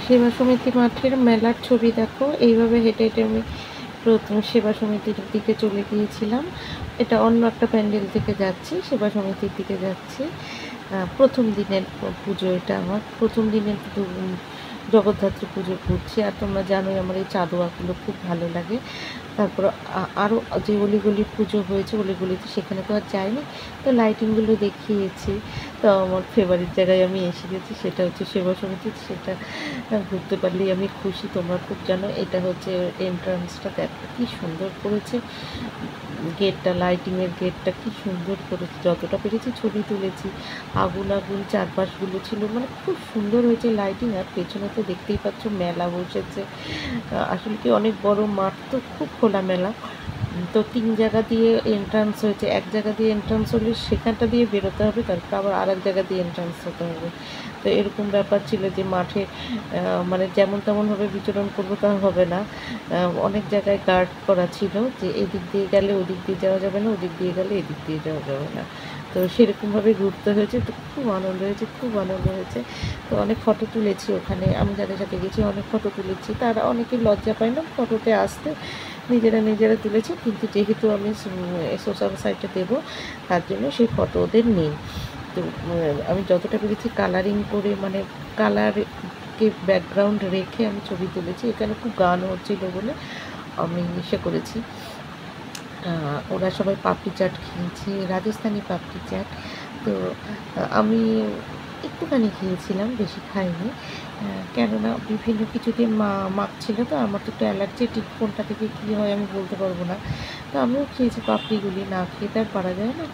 সেবা সমিতি মাঠের মেলার ছবি দেখো। এইভাবে হেঁটে হেঁটে আমি প্রথম সেবা সমিতির দিকে চলে গিয়েছিলাম। এটা অন্য একটা প্যান্ডেল থেকে যাচ্ছি, সেবা সমিতির দিকে যাচ্ছি। প্রথম দিনের পুজো, এটা আমার প্রথম দিনের জগদ্ধাত্রী পুজো করছি। আর তোমরা জানোই আমার এই চাঁদোয়াগুলো খুব ভালো লাগে। তারপর আরও যে অলিগলি পুজো হয়েছে অলিগলিতে, সেখানে তো আর যাইনি, তো লাইটিংগুলো দেখিয়েছি। তো আমার ফেভারিট জায়গায় আমি এসে গেছি, সেটা হচ্ছে সেবা সমিতি। সেটা ঘুরতে পারলেই আমি খুশি। তোমরা খুব জানো, এটা হচ্ছে এন্ট্রান্সটা, দেখো কী সুন্দর করেছে গেটটা, লাইটিংয়ের গেটটা কী সুন্দর করেছে। যতটা পেরেছি ছবি তুলেছি। আগুন আগুন চারপাশগুলো ছিল, মানে খুব সুন্দর হয়েছে লাইটিং। আর পেছনে তো দেখতেই পাচ্ছ মেলা বসেছে। আসলে কি অনেক বড় মাঠ, তো খুব খোলা মেলা। তো 3 জায়গা দিয়ে এন্ট্রান্স হয়েছে। এক জায়গা দিয়ে এন্ট্রান্স হলে সেখানটা দিয়ে বেরোতে হবে, তারপর আবার আরেক জায়গা দিয়ে এন্ট্রান্স হতে হবে। তো এরকম ব্যাপার ছিল যে মাঠে মানে যেমন তেমনভাবে বিচরণ করবো তা হবে না। অনেক জায়গায় গার্ড করা ছিল যে এদিক দিয়ে গেলে ওদিক দিয়ে যাওয়া যাবে না, ওদিক দিয়ে গেলে এদিক দিয়ে যাওয়া যাবে না। তো সেরকমভাবে ঘুরতে হয়েছে। তো খুব আনন্দ হয়েছে, খুব আনন্দ হয়েছে। তো অনেক ফটো তুলেছি ওখানে, আমি যাদের সাথে গেছি অনেক ফটো তুলেছি। তারা অনেকে লজ্জা পায় না ফটোতে আসতে, নিজেরা তুলেছে। কিন্তু যেহেতু আমি সোশ্যাল সাইটে দেবো, তার জন্য সেই ফটো ওদের নেই। তো আমি যতটা পেরেছি কালারিং করে, মানে কালারকে ব্যাকগ্রাউন্ড রেখে আমি ছবি তুলেছি। এখানে খুব গান হচ্ছিল বলে আমি করেছি। ওরা সবাই পাপড়ি চাট খেয়েছে, রাজস্থানি পাপড়ি চাট। তো আমি একটুখানি খেয়েছিলাম, বেশি খাইনি। কেননা বিভিন্ন কিছু দিয়ে মাখছিল, তো আমার তো একটু অ্যালার্জেটিক, কোনটা থেকে কী হয় আমি বলতে পারবো না। তো আমিও খেয়েছি পাপড়িগুলি, না খেয়ে তো আর পারা যায় না।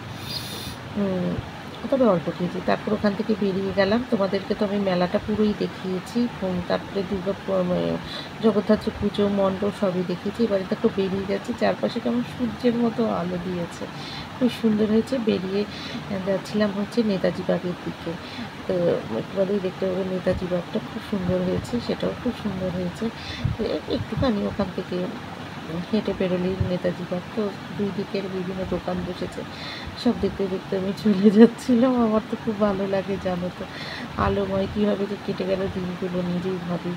তবে অল্প খেয়েছি। তারপর ওখান থেকে বেরিয়ে গেলাম। তোমাদেরকে তো আমি মেলাটা পুরোই দেখিয়েছি। তারপরে জগদ্ধাত্রী পুজো মণ্ডপ সবই দেখিয়েছি। এবারে দেখো বেরিয়ে যাচ্ছি, চারপাশে কেমন সূর্যের মতো আলো দিয়েছে, খুব সুন্দর হয়েছে। বেরিয়ে যাচ্ছিলাম হচ্ছে নেতাজি বাগের দিকে। তো একটুখানি দেখতে পাবো নেতাজি বাগটা খুব সুন্দর হয়েছে, সেটাও খুব সুন্দর হয়েছে। একটুখানি ওখান থেকে হেঁটে বেরোলেই নেতাজি বাগ। তো দুই দিকের বিভিন্ন দোকান বসেছে, সব দেখতে দেখতে আমি চলে যাচ্ছিলাম। আমার তো খুব ভালো লাগে জানো তো, আলোময় কীভাবে যে কেটে গেল দিনগুলো নিজেই ভাবি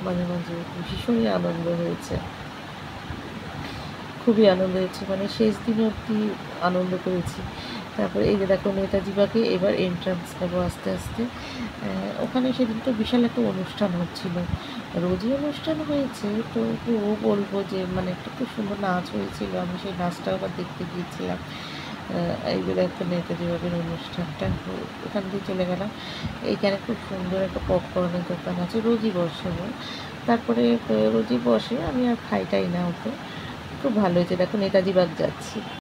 মাঝে মাঝে। ভীষণই আনন্দ হয়েছে, খুবই আনন্দ হয়েছে, মানে শেষ দিন অবধি আনন্দ করেছি। তারপরে এই যে দেখো নেতাজি বাগে এবার এন্ট্রান্স নেবো আস্তে আস্তে। ওখানে সেদিন তো বিশাল একটা অনুষ্ঠান হচ্ছিল, রোজই অনুষ্ঠান হয়েছে। তো ও বলবো যে মানে একটা খুব সুন্দর নাচ হয়েছিল, আমি সেই নাচটা আবার দেখতে গিয়েছিলাম। এইগুলো একটা নেতাজি বাগের অনুষ্ঠানটা। ওখান দিয়ে চলে গেলাম। এইখানে খুব সুন্দর একটা পপকর্নের দোকান আছে, রোজই বসে। তারপরে রোজই বসে, আমি আর খাইটাই না ওকে। খুব ভালো হয়েছে। দেখো নেতাজি বাগ যাচ্ছি।